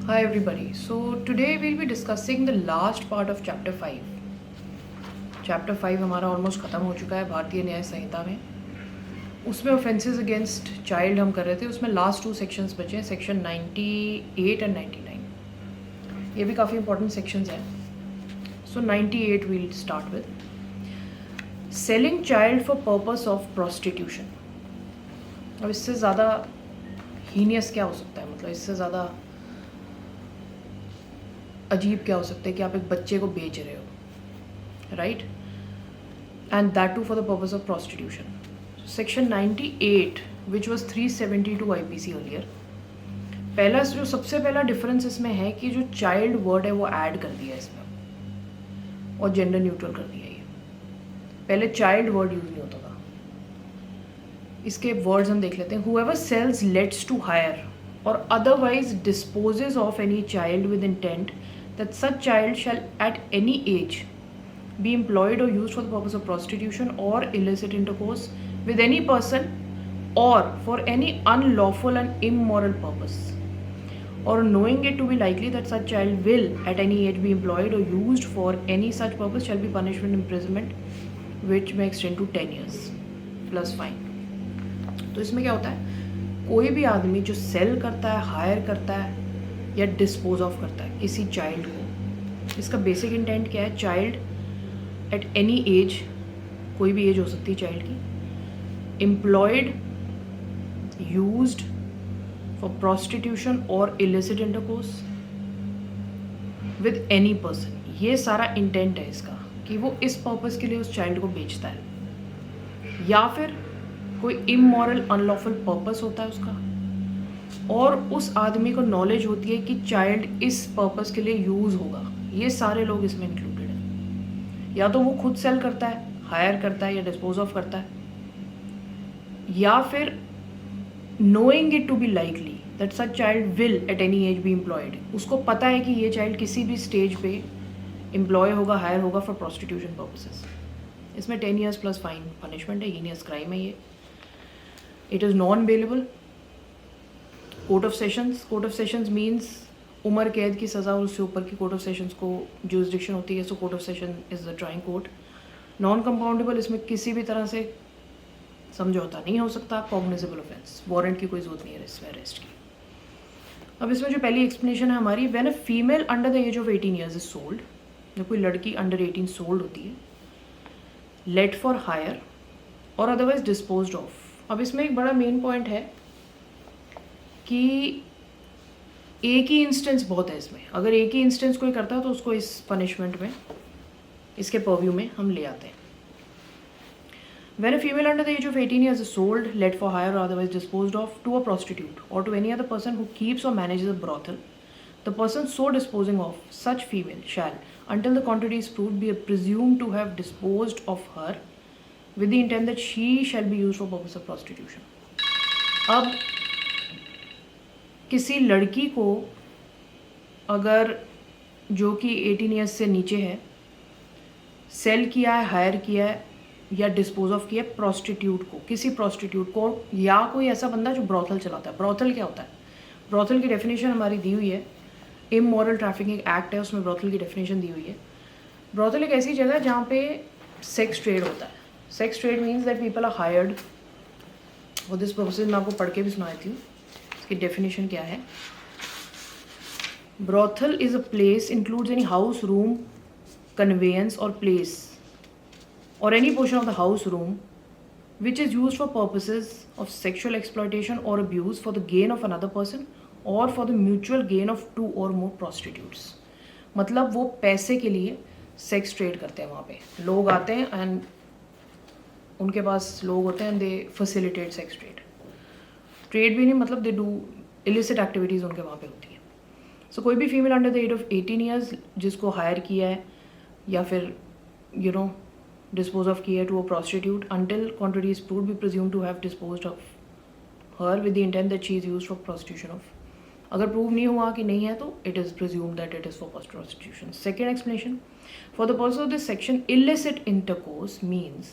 Hi everybody. So today we'll be discussing the last part of chapter 5. Chapter 5 हमारा almost ख़त्म हो चुका है भारतीय न्याय संहिता में. उसमें ऑफेंसेस अगेंस्ट चाइल्ड हम कर रहे थे. उसमें लास्ट 2 सेक्शंस बचे हैं, सेक्शन 98 एंड 99. ये भी काफ़ी इंपॉर्टेंट सेक्शंस हैं. So 98 we'll start with selling child for purpose of prostitution. अब इससे ज़्यादा हीनियस क्या हो सकता है, मतलब इससे ज़्यादा अजीब क्या हो सकता है कि आप एक बच्चे को बेच रहे हो, right, and that too for the purpose of prostitution. Section 98 which was 372 IPC earlier. पहला जो सबसे पहला डिफरेंस इसमें है कि जो चाइल्ड वर्ड है वो ऐड कर दिया है इसमें और जेंडर न्यूट्रल कर दिया है. ये पहले चाइल्ड वर्ड यूज नहीं होता था. इसके वर्ड्स हम देख लेते हैं. However sells lets to hire और otherwise disposes of any child with intent that such child shall at any age be employed or used for the purpose of prostitution or illicit intercourse with any person or for any unlawful and immoral purpose, or knowing it to be likely that such child will at any age be employed or used for any such purpose shall be punished with imprisonment which may extend to 10 years plus fine. तो इसमें क्या होता है, कोई भी आदमी जो cell करता है, हायर करता है या डिस्पोज ऑफ करता है किसी चाइल्ड को, इसका बेसिक इंटेंट क्या है, चाइल्ड एट एनी एज, कोई भी एज हो सकती है चाइल्ड की, एम्प्लॉयड, यूज्ड फॉर प्रोस्टिट्यूशन और illicit intercourse with any person. ये सारा इंटेंट है इसका कि वो इस पर्पस के लिए उस चाइल्ड को बेचता है, या फिर कोई इमोरल अनलॉफुल पर्पस होता है उसका, और उस आदमी को नॉलेज होती है कि चाइल्ड इस पर्पस के लिए यूज़ होगा. ये सारे लोग इसमें इंक्लूडेड हैं. या तो वो खुद सेल करता है, हायर करता है या डिस्पोज ऑफ करता है, या फिर knowing it to be likely that such child will at any age be employed. उसको पता है कि ये चाइल्ड किसी भी स्टेज पे एम्प्लॉय होगा, हायर होगा फॉर प्रोस्टिट्यूशन पर्पसेस. इसमें 10 years प्लस फाइन पनिशमेंट है. हीनियस क्राइम है ये. It is non bailable. Court of sessions means उम्र कैद की सज़ा और उससे ऊपर की कोर्ट ऑफ सेशंस को जुरिसडिक्शन होती है. So court of session is the trying court. Non compoundable, इसमें किसी भी तरह से समझौता नहीं हो सकता. कॉग्निजेबल ऑफेंस, वारंट की कोई जरूरत नहीं है इसमें अरेस्ट की. अब इसमें जो पहली एक्सप्लेनेशन है हमारी, when a female under the age of 18 years is sold, जब कोई लड़की अंडर 18 सोल्ड होती है, लेट फॉर हायर और अदरवाइज डिस्पोज्ड ऑफ. अब इसमें एक बड़ा मेन पॉइंट है कि एक ही इंस्टेंस बहुत है इसमें. अगर एक ही इंस्टेंस कोई करता है तो उसको इस पनिशमेंट में, इसके पर्व्यू में हम ले आते हैं. When a female under the age of 18 years is sold, let for hire or otherwise disposed of to a prostitute or to any other person who keeps or manages a brothel, the person so disposing of such female shall, until the contrary is proved, be presumed to have disposed of her with the intent that she shall be used for purpose of prostitution. अब किसी लड़की को अगर जो कि 18 years से नीचे है, सेल किया है, हायर किया है या डिस्पोज ऑफ किया प्रोस्टिट्यूट को, किसी प्रोस्टिट्यूट को, या कोई ऐसा बंदा जो ब्रॉथल चलाता है. ब्रॉथल क्या होता है? ब्रॉथल की डेफिनेशन हमारी दी हुई है, इमोरल ट्रैफिकिंग एक्ट है, उसमें ब्रॉथल की डेफिनेशन दी हुई है. ब्रॉथल एक ऐसी जगह है जहाँ पे सेक्स ट्रेड होता है. Sex trade means that people are hired for this purposes. मैं आपको पढ़ के भी सुनाई थी. इसकी डेफिनेशन क्या है? Brothel is a place includes any house, room, conveyance और place or any portion of the house, room, which is used for purposes of sexual exploitation or abuse for the gain of another person or for the mutual gain of 2 or more prostitutes. मतलब वो पैसे के लिए sex trade करते हैं. वहाँ पे लोग आते हैं एंड उनके पास लोग होते हैं, दे फैसिलिटेट सेक्स ट्रेड. ट्रेड भी नहीं, मतलब दे डू इलिसिट एक्टिविटीज़ उनके वहाँ पे होती है. सो कोई भी female under the age of 18 years जिसको हायर किया है या फिर dispose of kiya to a prostitute until contrary is proved, be presumed to have disposed of her with the intent that she is used for prostitution of. अगर prove नहीं हुआ कि नहीं है तो it is presumed that it is for prostitution. Second explanation, for the purpose of this section, illicit intercourse means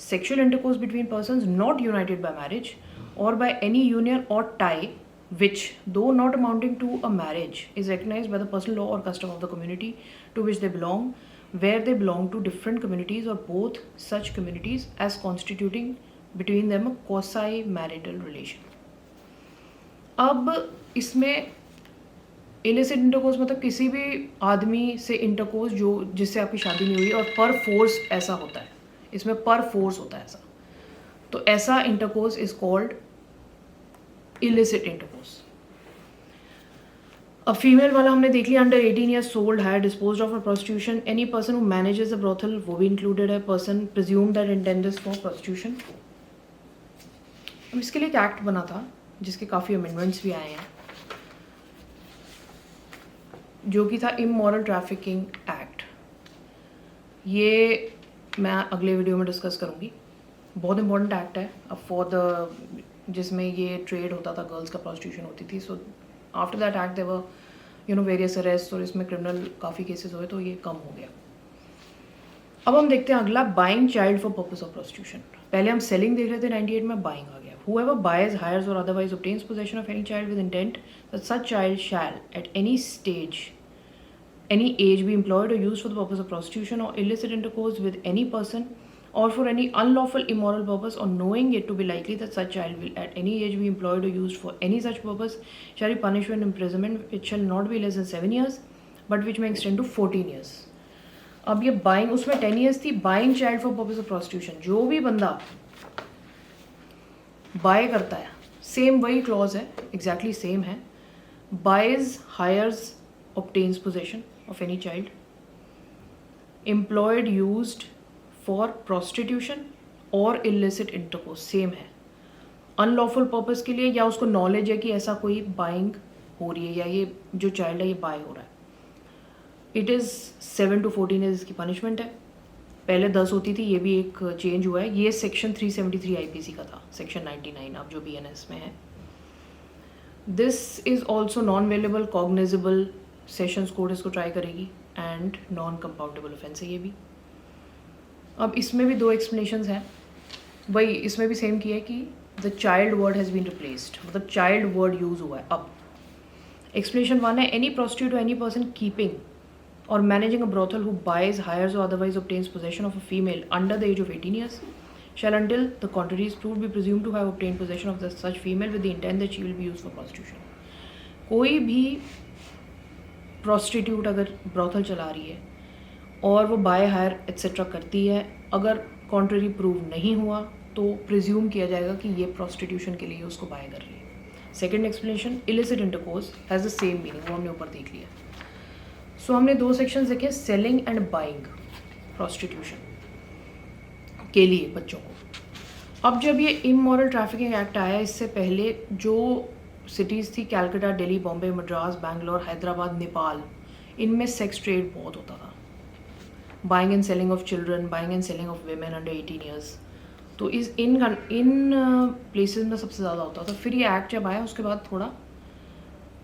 sexual intercourse between persons not united by marriage or by any union or tie which, though not amounting to a marriage, is recognized by the personal law or custom of the community to which they belong, where they belong to different communities or both such communities, as constituting between them a quasi-marital relation. अब इसमें illicit intercourse मतलब किसी भी आदमी से intercourse जो जिससे आपकी शादी नहीं हुई और पर फोर्स ऐसा होता है, इसमें पर फोर्स होता है ऐसा, तो ऐसा intercourse is called illicit intercourse. अब फीमेल वाला हमने देख लिया, अंडर 18 ईयर्स सोल्ड है, dispose of for prostitution, any person who manages a brothel, वो भी इंक्लूडेड है. Person presume that intended for prostitution. अब इसके लिए एक एक्ट बना था जिसके काफ़ी अमेंडमेंट्स भी आए हैं, जो कि था इमोरल ट्रैफिकिंग एक्ट. ये मैं अगले वीडियो में डिस्कस करूँगी. बहुत इंपॉर्टेंट एक्ट है अब फॉर द, जिसमें ये ट्रेड होता था, गर्ल्स का प्रोस्टिट्यूशन होती थी. So after that act there various arrest और इसमें क्रिमिनल काफ़ी केसेस हुए, तो ये कम हो गया. अब हम देखते हैं अगला, buying child for purpose of prostitution. पहले हम सेलिंग देख रहे थे, 98 में बाइंग आ गया. Whoever buys, hires or otherwise obtains possession of any child with intent that such child shall at any age be employed or used for the purpose of prostitution or illicit intercourse with any person or for any unlawful immoral purpose, or knowing it to be likely that such child will at any age be employed or used for any such purpose, shall be punished with imprisonment which shall not be less than 7 years but which may extend to 14 years. अब ये buying, उसमें 10 years थी. Buying child for purpose of prostitution, जो भी बंदा bye करता है, same वही क्लॉज है, एग्जैक्टली सेम है. Buys, hires, obtains possession of any child, employed, used for prostitution और illicit intercourse, सेम है. अनलॉफुल पर्पस के लिए, या उसको नॉलेज है कि ऐसा कोई बाइंग हो रही है या ये जो चाइल्ड है ये बाय हो रहा है, इट इज़ 7 to 14 इज इसकी पनिशमेंट है. पहले 10 होती थी, ये भी एक चेंज हुआ है. ये सेक्शन 373 IPC का था, सेक्शन 99 अब जो BNS में है. This is also non वेलेबल cognizable, sessions court इसको ट्राई करेगी, एंड नॉन कंपाउंडेबल ऑफेंस है ये भी. अब इसमें भी 2 एक्सप्लेनेशंस हैं. वही इसमें भी सेम किया है कि the child word has been replaced, मतलब चाइल्ड वर्ड यूज़ हुआ है. अब एक्सप्लेनेशन 1 है, any prostitute any person keeping or managing a brothel who buys, hires or otherwise obtains possession of a female under the age of 18 years shall, until the contrary is proved, be presumed to have obtained possession of such female with the intent that she will be used for prostitution. कोई भी prostitute अगर brothel चला रही है और वो buy, hire etc करती है, अगर contrary prove नहीं हुआ तो presume किया जाएगा कि ये prostitution के लिए उसको buy कर रही है. Second explanation, illicit intercourse has the same meaning, वो हमने ऊपर देख लिया. सो हमने 2 सेक्शंस देखे, सेलिंग एंड बाइंग प्रोस्टिट्यूशन के लिए बच्चों को. अब जब ये इमोरल ट्रैफिकिंग एक्ट आया, इससे पहले जो सिटीज़ थी, कैलकाटा, दिल्ली, बॉम्बे, मद्रास, बैंगलोर, हैदराबाद, नेपाल, इनमें सेक्स ट्रेड बहुत होता था. Buying and selling of children, buying and selling of women under 18 years, तो इन प्लेसेस में सबसे ज़्यादा होता था. फिर ये एक्ट जब आया उसके बाद थोड़ा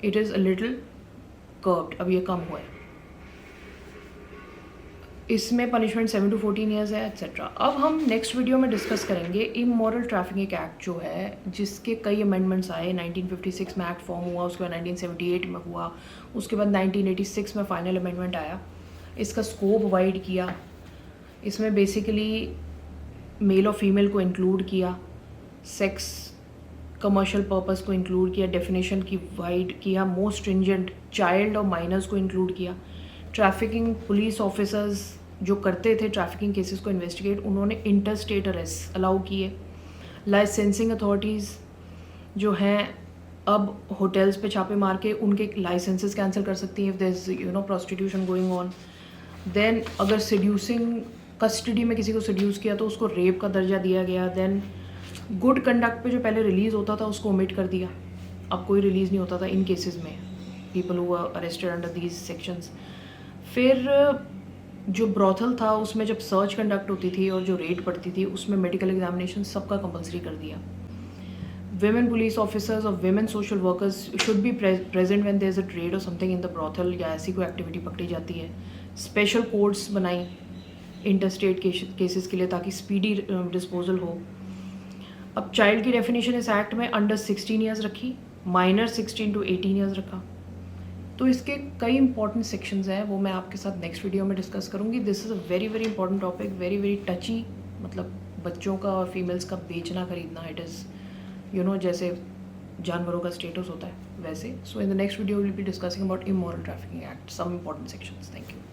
it is a little curved, अब ये कम हुआ है. इसमें पनिशमेंट 7 to 14 ईयर्स है एक्सेट्रा. अब हम नेक्स्ट वीडियो में डिस्कस करेंगे इमोरल ट्रैफिकिंग एक्ट जो है, जिसके कई अमेंडमेंट्स आए. 1956 में एक्ट फॉर्म हुआ, उसके बाद 1978 में हुआ, उसके बाद 1986 में फाइनल अमेंडमेंट आया. इसका स्कोप वाइड किया, इसमें बेसिकली मेल और फीमेल को इंक्लूड किया, सेक्स कमर्शियल पर्पस को इंक्लूड किया, डेफिनेशन की वाइड किया, मोस्ट स्ट्रिंजेंट चाइल्ड और माइनर्स को इंक्लूड किया. ट्रैफिकिंग पुलिस ऑफिसर्स जो करते थे ट्रैफिकिंग केसेस को इन्वेस्टिगेट, उन्होंने इंटर स्टेट अरेस्ट अलाउ किए. लाइसेंसिंग अथॉरिटीज़ जो हैं अब होटल्स पे छापे मार के उनके लाइसेंसेस कैंसिल कर सकती हैं if there is prostitution going on. Then अगर सड्यूसिंग, कस्टडी में किसी को सड्यूस किया तो उसको रेप का दर्जा दिया गया. देन गुड कंडक्ट पे जो पहले रिलीज़ होता था उसको ओमिट कर दिया, अब कोई रिलीज़ नहीं होता था इन केसेस में, people who are arrested under these sections. फिर जो ब्रॉथल था उसमें जब सर्च कंडक्ट होती थी और जो रेड पड़ती थी उसमें मेडिकल एग्जामिनेशन सबका कंपलसरी कर दिया. women police officers or women social workers should be present when there is a trade or something in the brothel या ऐसी कोई एक्टिविटी पकड़ी जाती है. स्पेशल कोर्ट्स बनाई इंटरस्टेट केसेस के लिए ताकि स्पीडी डिस्पोजल हो. अब चाइल्ड की डेफिनेशन इस एक्ट में अंडर 16 ईयर्स रखी, माइनर 16 to 18 ईयर्स रखा। तो इसके कई इंपॉर्टेंट सेक्शंस हैं, वो मैं आपके साथ नेक्स्ट वीडियो में डिस्कस करूँगी। This is a very very important topic, very very टची, मतलब बच्चों का और फीमेल्स का बेचना खरीदना, इट इज़ जैसे जानवरों का स्टेटस होता है वैसे। So in the next video will be discussing about immoral trafficking act, some important sections. Thank you.